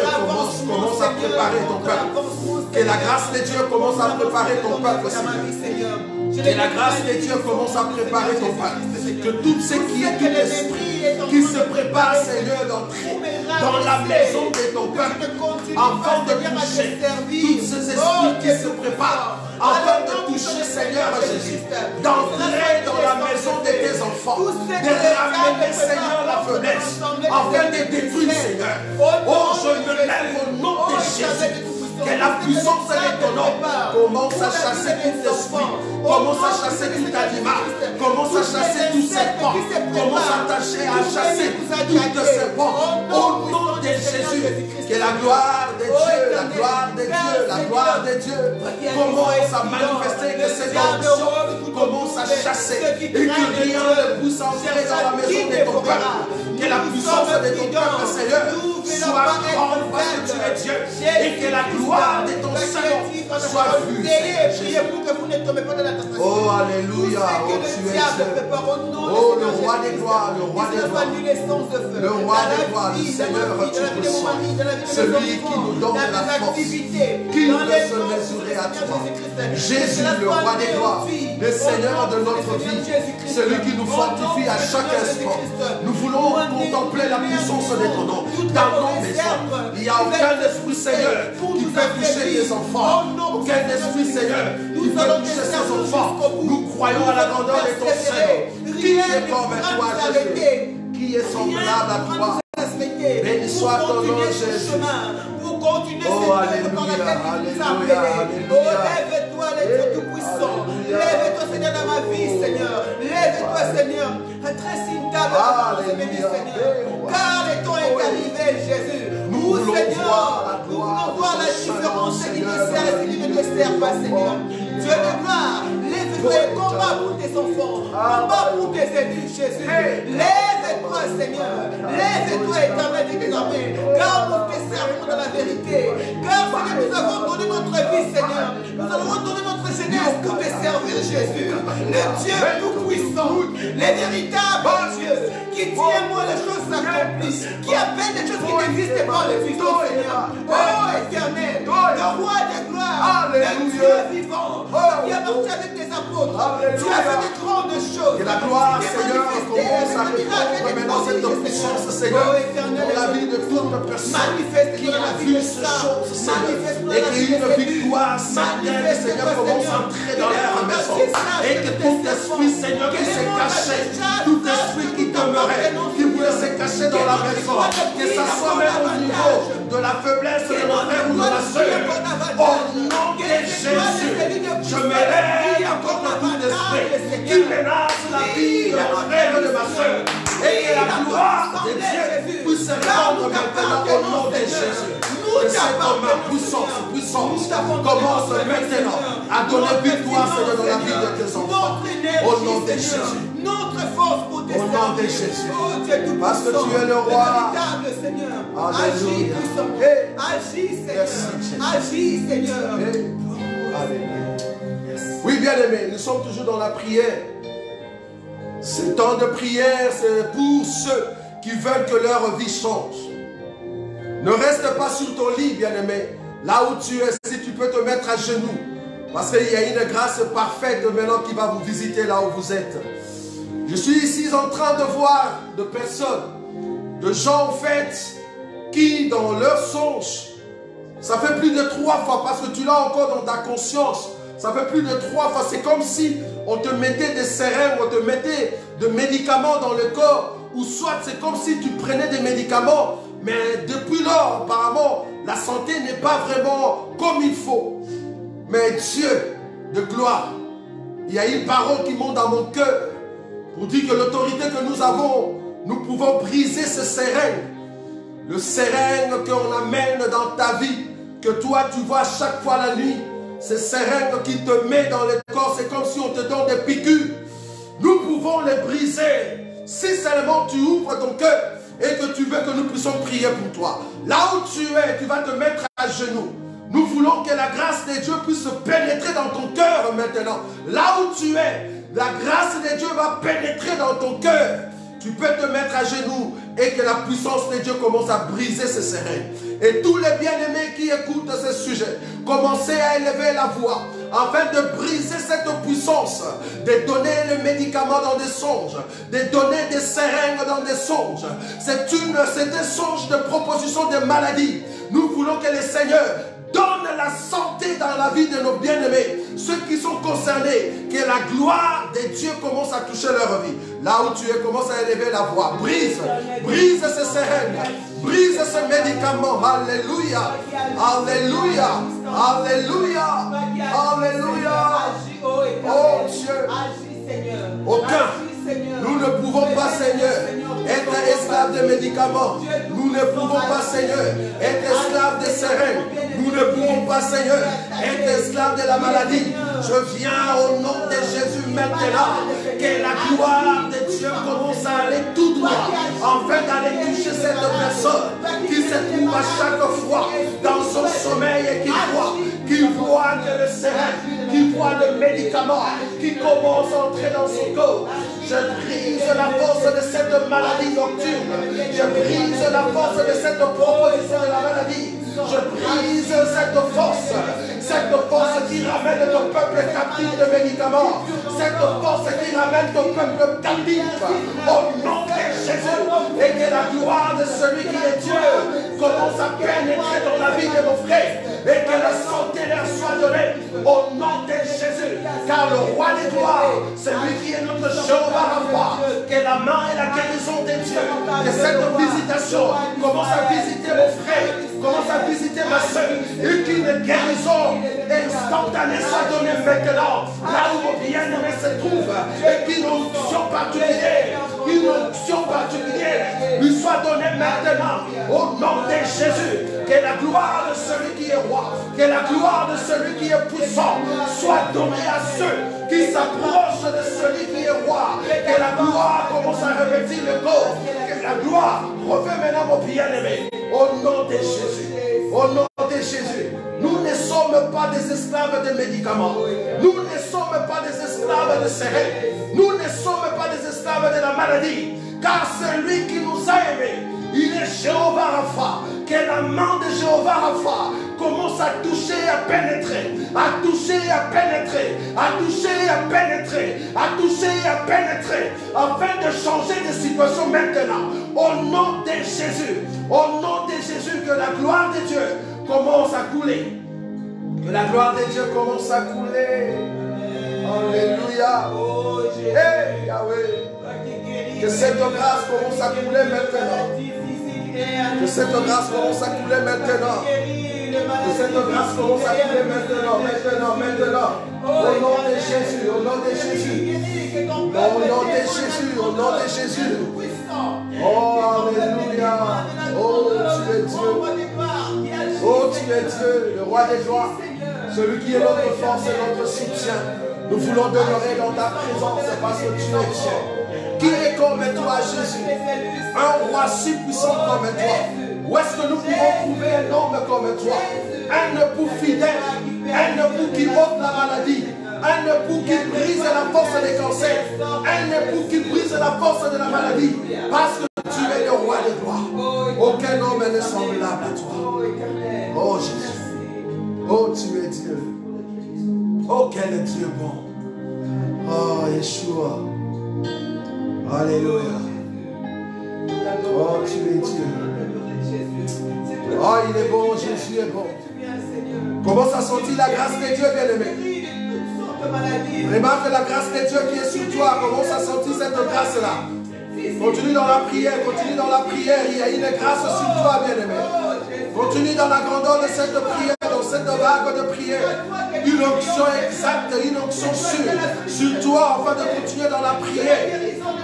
commence à préparer ton peuple. Que la grâce de Dieu commence à préparer ton peuple, Seigneur. Que la grâce de Dieu commence à préparer ton peuple. Que tout ce qui est tout esprit qui se prépare, Seigneur, d'entrer dans la maison de ton peuple, afin de toucher tous ces esprits qui se préparent, afin de toucher, Seigneur Jésus, d'entrer dans la maison de tes enfants, de ramener, Seigneur, la fenêtre, afin de détruire, Seigneur. Oh, je me lève au nom de Jésus. Que Que la puissance de ton nom commence à chasser tout esprit, commence à chasser tout animal, commence à chasser tout serpent, commence à chasser tout serpent. Au nom de Jésus, que la gloire de Dieu, la gloire de Dieu, la gloire de Dieu commence à manifester, que cette onction commence à chasser et que rien ne puisse entrer dans la maison de ton peuple. Que la puissance de ton peuple, Seigneur, soit grande parce que tu es Dieu et que la gloire de ton Seigneur soit vue. Oh, alléluia, oh, tu es Dieu. Oh, le roi des gloires, le roi des gloires, le roi des gloires, le Seigneur tout-puissant, celui qui nous donne la force, qui peut se mesurer à toi. Jésus, le roi des gloires, le Seigneur de notre vie, celui qui nous fortifie à chaque instant. Nous voulons contempler la puissance de ton nom. Dans nos maisons, il n'y a aucun esprit, Seigneur, qui peut toucher tes enfants. Aucun esprit, Seigneur, qui peut toucher ses enfants. Nous croyons à la grandeur de ton Seigneur. Qui est comme toi, Jésus? Qui est semblable à toi? Béni soit ton nom, Jésus. Oh, alléluia, alléluia, alléluia. Lève-toi, le Dieu Tout-Puissant. Lève-toi, Seigneur, dans ma vie, Seigneur. Lève-toi, Seigneur. Dresse une table devant nous, Seigneur. Car le temps est arrivé, Jésus. Nous, Seigneur, nous voulons voir la différence, ce qui te sert et ce qui ne te sert pas, Seigneur. Dieu de gloire, lève-toi et combat pour tes enfants. Combat pour tes élus, Jésus. Lève-toi, Seigneur. Lève-toi, éternel et désormais. Car nous te servons dans la vérité. Car, Seigneur, nous avons donné notre vie, Seigneur. Nous avons donné notre jeunesse pour te servir, Jésus. Le Dieu tout-puissant, le véritable Dieu, qui tient moi les choses accomplies, qui appelle des choses qui n'existent pas, le puissant Seigneur. Oh, éternel, le roi des gloires, le Dieu vivant, qui a marché avec tes apôtres. Tu as fait des grandes choses. Que la gloire, Seigneur, commence à répondre maintenant cette puissance, Seigneur, dans la vie de toute personne qui a vu ces choses, Seigneur, et qui une victoire certaine, Seigneur, commence à entrer dans leur maison. Et que tout esprit, Seigneur, qui s'est caché, tout esprit qui demeurait, qui voulait se cacher dans la maison, que ça soit même au niveau de la faiblesse de mon frère ou de ma soeur, au nom de Jésus, je me lève contre tout esprit qui menace la vie de mon frère et de ma soeur, et que la gloire de Dieu puisse se rendre maintenant au nom de Jésus. Que cette puissance commence maintenant à donner victoire, Seigneur, dans la vie de tes enfants. Au nom de Jésus. Notre force pour tes Au nom de Jésus. Parce que tu es le roi. Agis, puissant. Agis, Seigneur. Agis, Seigneur. Oui, bien-aimés, nous sommes toujours dans la prière. Ce temps de prière, c'est pour ceux qui veulent que leur vie change. Ne reste pas sur ton lit, bien-aimé. Là où tu es, si tu peux te mettre à genoux. Parce qu'il y a une grâce parfaite maintenant qui va vous visiter là où vous êtes. Je suis ici en train de voir de personnes, de gens en fait, qui dans leur songe, ça fait plus de 3 fois, parce que tu l'as encore dans ta conscience, ça fait plus de 3 fois, c'est comme si on te mettait des seringues, on te mettait des médicaments dans le corps, ou soit c'est comme si tu prenais des médicaments, mais depuis lors, apparemment, la santé n'est pas vraiment comme il faut. Mais Dieu de gloire, il y a une parole qui monte dans mon cœur pour dire que l'autorité que nous avons, nous pouvons briser ce seringue. Le seringue qu'on amène dans ta vie, que toi tu vois chaque fois la nuit, ce seringue qui te met dans le corps, c'est comme si on te donne des piqûres. Nous pouvons les briser si seulement tu ouvres ton cœur et que tu veux que nous puissions prier pour toi. Là où tu es, tu vas te mettre à genoux. Nous voulons que la grâce de Dieu puisse pénétrer dans ton cœur maintenant. Là où tu es, la grâce de Dieu va pénétrer dans ton cœur. Tu peux te mettre à genoux et que la puissance de Dieu commence à briser ces seringues. Et tous les bien-aimés qui écoutent ce sujet, commencez à élever la voix afin de briser cette puissance, de donner le médicament dans des songes, de donner des seringues dans des songes. C'est des songes de proposition de maladies. Nous voulons que le Seigneur donne la santé dans la vie de nos bien-aimés. ceux qui sont concernés, que la gloire de Dieu commence à toucher leur vie. Là où tu es, commence à élever la voix. Brise ce seringue, brise ce médicament. Alléluia, alléluia, alléluia, alléluia. Oh Dieu, aucun. Nous ne pouvons pas, Seigneur, être esclaves des médicaments. Nous ne pouvons pas, Seigneur, être esclaves des seringues. Nous ne pouvons pas, Seigneur, être esclaves de la maladie. Je viens au nom de Jésus maintenant. Que la gloire de Dieu commence à aller tout droit, afin d'aller toucher cette personne qui se trouve à chaque fois dans son sommeil et qui voit que le seringue, qui voit le médicament, qui commence à entrer dans son corps. Je brise la force de cette maladie nocturne. Je brise la force de cette proposition de la maladie. Je brise cette force qui ramène ton peuple captif de médicaments, cette force qui ramène ton peuple captif au nom de Jésus, et que la gloire de celui qui est Dieu commence à pénétrer dans la vie de nos frères, et que la santé leur soit donnée au nom de Jésus, car le roi des gloires, c'est lui qui est notre Jéhovah Rapha, que la main et la guérison de Dieu, que cette visitation commence à visiter mon frère, commence à visiter ma soeur, et qu'une guérison instantanée soit donnée maintenant, là où mon bien-aimé se trouve, et qu'une onction particulière, lui soit donnée maintenant, au nom de Jésus. Que la gloire de celui qui est roi, que la gloire de celui qui est puissant soit donnée à ceux qui s'approchent de celui qui est roi. Que la gloire commence à revêtir le corps. Que la gloire revient maintenant, mon bien-aimé, au nom de Jésus. Au nom de Jésus, nous ne sommes pas des esclaves de médicaments. Nous ne sommes pas des esclaves de seringues. Nous ne sommes pas des esclaves de la maladie. Car celui qui nous a aimés, il est Jéhovah Rapha. Que la main de Jéhovah Rapha commence à toucher et à pénétrer, à toucher et à pénétrer, à toucher et à pénétrer, à toucher et à pénétrer, afin de changer de situation maintenant. Au nom de Jésus, au nom de Jésus, que la gloire de Dieu commence à couler. Que la gloire de Dieu commence à couler. Alléluia. Hey, Yahweh. Que cette grâce commence à couler maintenant. Que cette grâce commence à couler maintenant. Que cette grâce commence à couler maintenant. Au nom de Jésus, au nom de Jésus. Au nom de Jésus, au nom de Jésus. Oh, alléluia. Oh, tu es Dieu. Oh, tu es Dieu, le roi des gloires. Celui qui est notre force et notre soutien. Nous voulons demeurer dans ta présence parce que tu es Dieu. Qui est comme toi, Jésus? Un roi si puissant comme toi. Où est-ce que nous pouvons trouver un homme comme toi? Un époux fidèle, un époux qui ôte la maladie, un époux qui brise la force des cancers, un époux qui brise la force de la maladie, parce que tu es le roi des gloires. Aucun homme n'est semblable à toi. Oh Jésus, oh tu es Dieu. Oh quel est Dieu bon. Oh Yeshua. Alléluia. Oh tu es Dieu. Oh il est bon, Jésus est bon. Commence à sentir la grâce de Dieu, bien-aimé. Remarque la grâce de Dieu qui est sur toi. Commence à sentir cette grâce-là. Continue dans la prière, continue dans la prière. Il y a une grâce sur toi, bien-aimé. Continue dans la grandeur de cette prière, dans cette vague de prière. Une onction exacte, une onction sûre sur toi, afin de continuer dans la prière.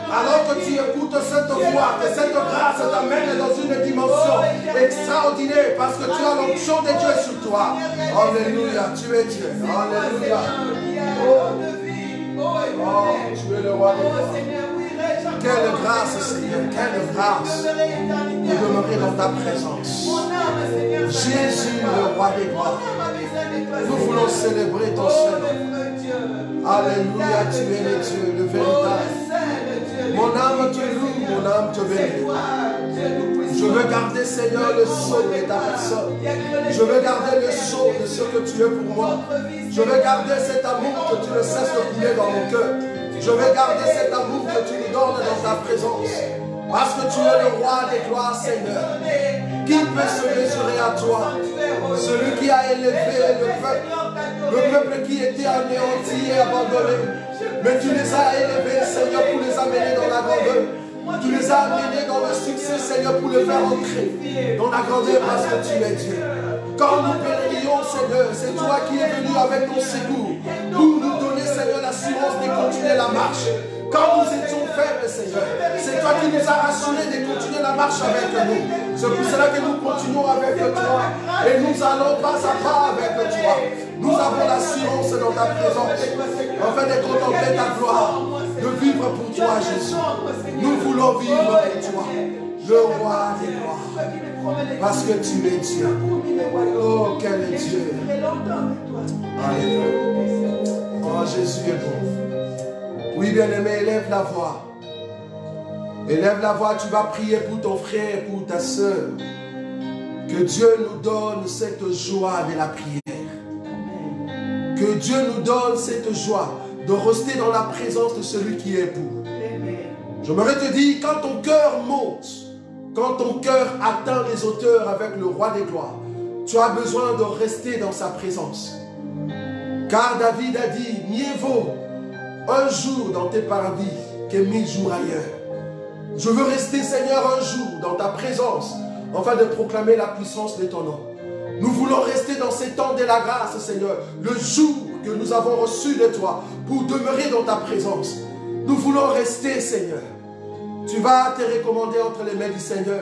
Alors que tu écoutes cette voix, que cette grâce t'amène dans une dimension extraordinaire, parce que tu as l'onction de Dieu sur toi. Alléluia, tu es Dieu. Alléluia. Oh, tu es le roi des gloires. Quelle grâce, Seigneur, quelle grâce de demeurer dans ta présence. Jésus, le roi des gloires. Nous voulons célébrer ton Seigneur. Alléluia, tu es le Dieu, le véritable. Mon âme te loue, mon âme te bénit. Je veux garder, Seigneur, le sceau de ta personne. Je veux garder le sceau de ce que tu es pour moi. Je veux garder cet amour que tu ne cesses de couler dans mon cœur. Je veux garder cet amour que tu nous donnes dans ta présence. Parce que tu es le roi des gloires, Seigneur. Qui peut se mesurer à toi? Celui qui a élevé le peuple. Le peuple qui était anéanti et abandonné. Mais tu les as élevés, Seigneur, pour les amener dans la grandeur. Tu les as amenés dans le succès, Seigneur, pour les faire entrer dans la grandeur parce que tu es Dieu. Quand nous pèlerinions, Seigneur, c'est toi qui es venu avec ton secours pour nous donner, Seigneur, l'assurance de continuer la marche. Quand nous étions faibles, Seigneur, c'est toi qui nous as rassurés de continuer la marche avec nous. C'est pour cela que nous continuons avec toi et nous allons pas à pas avec toi. Nous avons l'assurance dans ta présence, afin de contempler ta gloire, de vivre pour toi, Jésus. Nous voulons vivre pour toi, le roi des rois, parce que tu es Dieu. Oh, quel est Dieu. Alléluia. Oh, Jésus est bon. Oui, bien-aimé, élève la voix. Élève la voix, tu vas prier pour ton frère, pour ta soeur. Que Dieu nous donne cette joie de la prière. Que Dieu nous donne cette joie de rester dans la présence de celui qui est pour. J'aimerais te dire, quand ton cœur monte, quand ton cœur atteint les hauteurs avec le roi des gloires, tu as besoin de rester dans sa présence. Car David a dit, mieux vaut un jour dans tes paradis que 1000 jours ailleurs. Je veux rester, Seigneur, un jour dans ta présence, afin de proclamer la puissance de ton nom. Nous voulons rester dans ces temps de la grâce, Seigneur, le jour que nous avons reçu de toi, pour demeurer dans ta présence. Nous voulons rester, Seigneur. Tu vas te recommander entre les mains du Seigneur.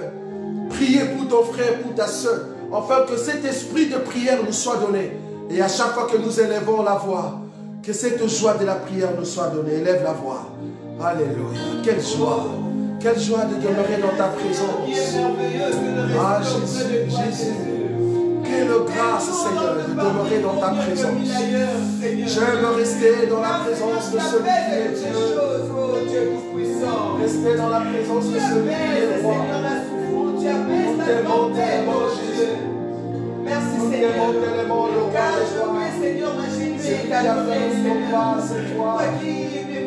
Prier pour ton frère, pour ta soeur, afin que cet esprit de prière nous soit donné. Et à chaque fois que nous élevons la voix, que cette joie de la prière nous soit donnée. Élève la voix. Alléluia. Quelle joie. Quelle joie de demeurer dans ta présence. Ah Jésus, Jésus. Quelle grâce, Seigneur, de demeurer dans ta présence. J'aime rester dans la présence de celui qui est Dieu. Rester dans la présence de celui qui est roi. Nous t'aimons tellement, Jésus. Merci Nous Seigneur. t'aimons tellement, le roi des rois. Seigneur, ma Jésus, C'est qui a fait nos pas, c'est toi. toi qui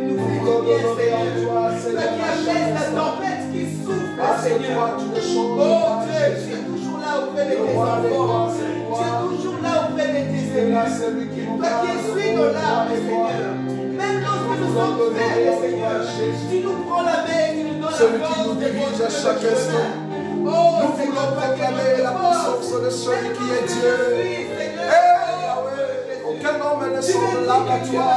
nous Nous fais voulons bien, demeurer en Seigneur. toi, Toi Seigneur. qui apaise la tempête qui souffle, Ah, c'est Seigneur. toi, tu ne changes Oh pas, Dieu, tu Jésus. es toujours là auprès de Le tes roi des rois, enfants. c'est Tu toi. es toujours là auprès de tes Tu es là, élus. celui qui nous Toi qui garde. essuies nos larmes, Seigneur. Même lorsque nous sommes faibles, Seigneur, tu nous prends la main, tu nous donnes Celui la qui force nous de dirige à continuer chaque le instant. chemin. Oh, Nous Seigneur, voulons toi qui proclamer es la notre puissance de celui qui est Dieu. Seigneur. Aucun homme ne semblable à toi.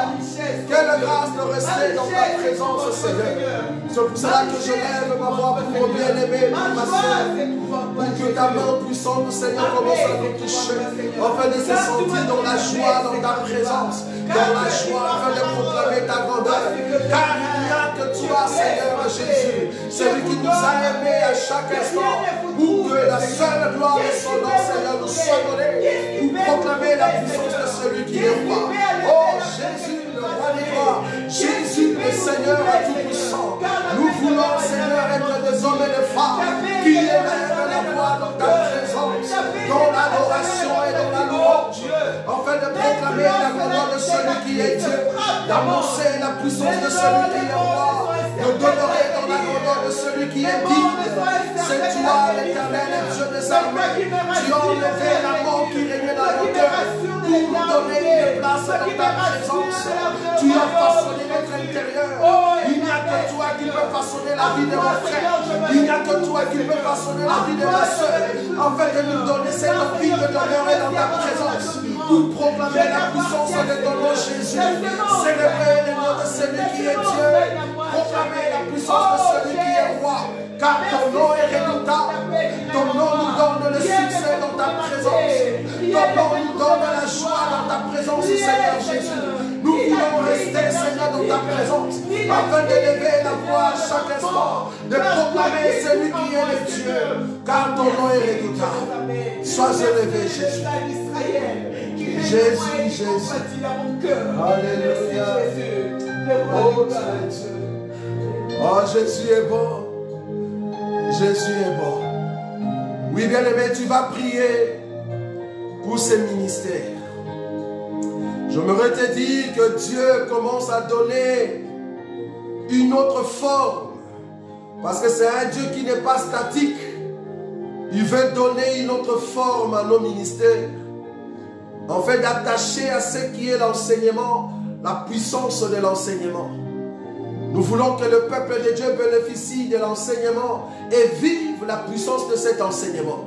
Quelle grâce de rester dans ta présence, Seigneur. C'est pour cela que je lève ma voix pour mon bien-aimé, pour ma soeur. Pour que ta main puissante, Seigneur, commence à nous toucher. Afin de se sentir dans la joie, dans ta présence. Dans la joie, afin de proclamer ta grandeur. Car il n'y a que toi, Seigneur Jésus. Celui qui nous a aimés à chaque instant. Pour que la seule gloire de son nom, Seigneur, nous soit donnée. Pour proclamer la puissance de celui qui est roi. Oh Jésus, le roi des rois. Jésus, le Seigneur tout-puissant. Nous voulons, Seigneur, être des hommes et des femmes qui élèvent la voix dans ta présence, dans l'adoration et dans la louange, afin de proclamer la gloire de celui qui est Dieu, d'annoncer la puissance de celui qui est roi, de demeurer dans la grandeur de celui qui est digne. C'est toi, l'Éternel, Dieu des armées. Tu as enlevé la mort qui régnait dans la hauteur pour nous donner une place dans ta présence. Tu as façonné notre intérieur. Il n'y a que toi qui peux façonner la vie de mon frère. Il n'y a que toi qui peux façonner la vie de ma soeur. Afin de nous donner cette envie de demeurer dans ta présence. Pour proclamer la puissance de ton nom Jésus. Célébrer le nom de celui qui est Dieu. Proclamer la puissance de celui qui est roi. Car ton nom est redoutable. Ton nom nous donne le succès dans ta présence. Ton nom nous donne la joie dans ta présence, Seigneur Jésus. Nous voulons rester, Seigneur, dans ta présence, afin d'élever la voix à chaque instant, de proclamer celui qui est le Dieu, car ton nom est redoutable. Sois élevé, Jésus. Jésus, Jésus. Alléluia. Oh, Dieu. Oh, Jésus est bon. Jésus est bon. Oui, bien-aimé, tu vas prier pour ces ministères. J'aimerais te dire que Dieu commence à donner une autre forme. Parce que c'est un Dieu qui n'est pas statique. Il veut donner une autre forme à nos ministères. en fait d'attacher à ce qui est l'enseignement, la puissance de l'enseignement. Nous voulons que le peuple de Dieu bénéficie de l'enseignement et vive la puissance de cet enseignement.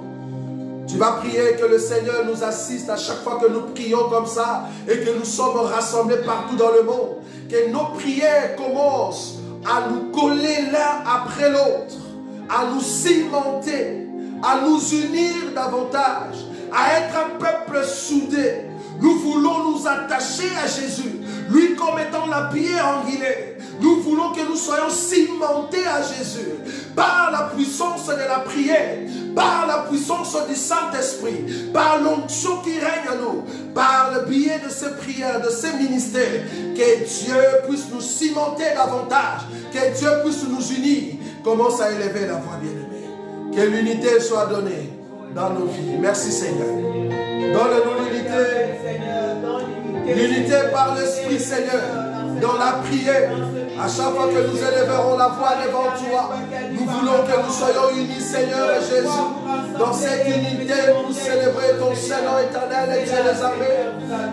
Tu vas prier que le Seigneur nous assiste à chaque fois que nous prions comme ça et que nous sommes rassemblés partout dans le monde. Que nos prières commencent à nous coller l'un après l'autre, à nous cimenter, à nous unir davantage, à être un peuple soudé. Nous voulons nous attacher à Jésus, lui comme étant la pierre angulaire. Nous voulons que nous soyons cimentés à Jésus par la puissance de la prière, par la puissance du Saint-Esprit, par l'onction qui règne en nous, par le biais de ces prières, de ces ministères. Que Dieu puisse nous cimenter davantage, que Dieu puisse nous unir. Commence à élever la voix bien-aimée. Que l'unité soit donnée dans nos vies. Merci Seigneur. Donne-nous l'unité. L'unité par l'Esprit Seigneur. Dans la prière. À chaque fois que nous élèverons la voix devant toi, nous voulons que nous soyons unis, Seigneur et Jésus. Dans cette unité, pour célébrer ton Saint-Nom éternel et Dieu des armées.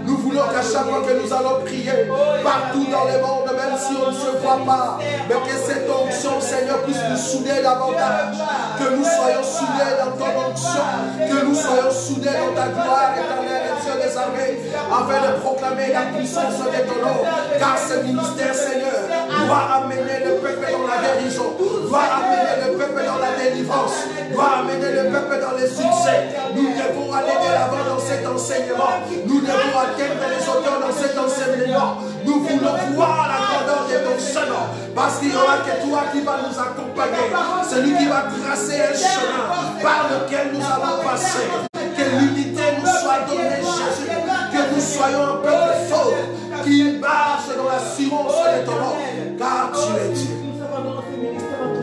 Nous voulons qu'à chaque fois que nous allons prier, partout dans le monde, même si on ne se voit pas, mais que cette onction, Seigneur, puisse nous souder davantage. Que nous soyons soudés dans ton onction, que nous soyons soudés dans ta gloire éternelle et Dieu des armées, afin de proclamer la puissance de ton nom. Car ce ministère, Seigneur, doit amener le peuple dans la guérison, doit amener le peuple dans la délivrance, doit amener le peuple dans les succès. Nous devons aller de l'avant dans cet enseignement. Nous devons atteindre les auteurs dans cet enseignement. Nous voulons voir la grandeur de ton Saint-Nom, parce qu'il n'y aura que toi qui va nous accompagner, celui qui va tracer un chemin par lequel nous allons passer. Que l'unité nous soit donnée, Jésus, que nous soyons un peuple fort qui marche dans l'assurance de ton nom, car tu es Dieu.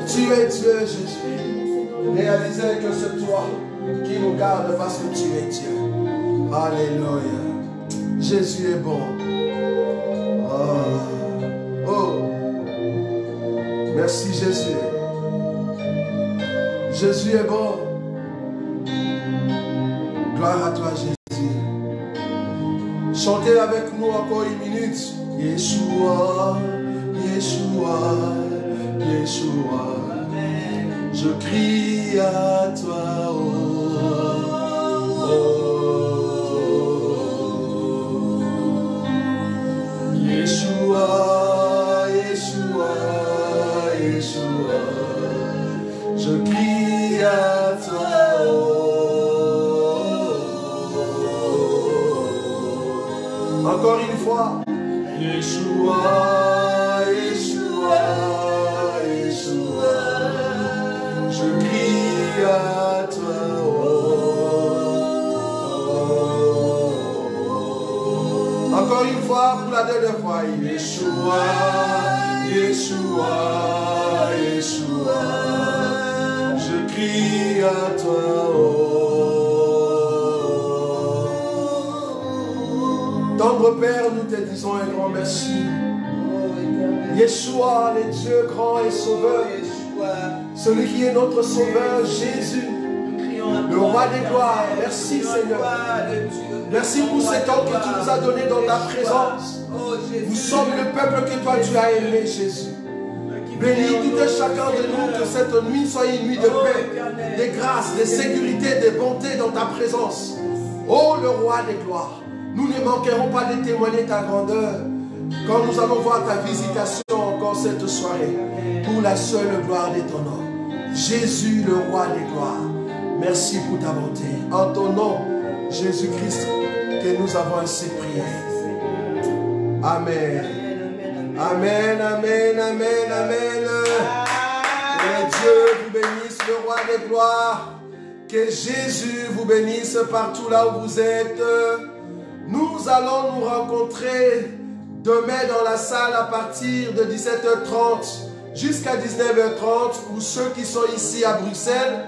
Tu es Dieu, Jésus. Réalisez que c'est toi qui nous garde parce que tu es Dieu. Alléluia. Jésus est bon. Oh. Oh. Merci Jésus. Jésus est bon. Gloire à toi Jésus. Chantez avec nous encore une minute. Yeshua, Yeshua, Yeshua. Je crie à toi, oh, oh. Yeshua, Yeshua, Yeshua. Je crie à toi, oh. Encore une fois. Yeshua, Yeshua, Yeshua. Je crie à toi, oh. Encore une fois, pour la dernière fois. Yeshua, Yeshua, Yeshua. Je crie à toi, oh. Tendre Père, nous te disons un grand merci. Yeshua, le Dieu grand et sauveur, celui qui est notre sauveur, Jésus, le roi des gloires. Merci Seigneur. Merci pour ce temps que tu nous as donné dans ta présence. Nous sommes le peuple que toi tu as aimé, Jésus. Bénis tout et chacun de nous, que cette nuit soit une nuit de paix, de grâce, de sécurité, de bonté dans ta présence. Oh le roi des gloires, nous ne manquerons pas de témoigner ta grandeur quand nous allons voir ta visitation encore cette soirée, pour la seule gloire de ton nom. Jésus, le roi des gloires, merci pour ta bonté. En ton nom, Jésus-Christ, que nous avons ainsi prié. Amen. Amen, amen, amen, amen. Que Dieu vous bénisse, le roi des gloires. Que Jésus vous bénisse partout là où vous êtes. Nous allons nous rencontrer demain dans la salle à partir de 17h30 jusqu'à 19h30 pour ceux qui sont ici à Bruxelles.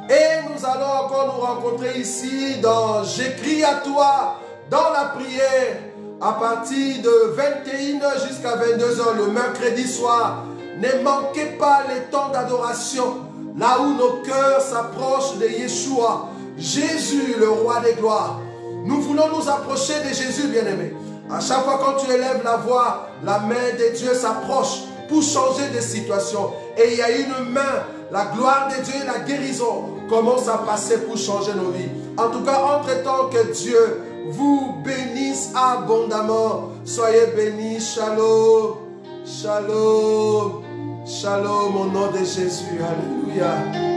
Et nous allons encore nous rencontrer ici dans J'écris à toi dans la prière à partir de 21h jusqu'à 22h le mercredi soir. Ne manquez pas les temps d'adoration, là où nos cœurs s'approchent de Yeshua, Jésus le roi des gloires. Nous voulons nous approcher de Jésus, bien-aimé. À chaque fois quand tu élèves la voix, la main de Dieu s'approche pour changer de situation. Et il y a une main, la gloire de Dieu et la guérison commencent à passer pour changer nos vies. En tout cas, entre-temps, que Dieu vous bénisse abondamment. Soyez bénis. Shalom. Shalom. Shalom au nom de Jésus. Alléluia.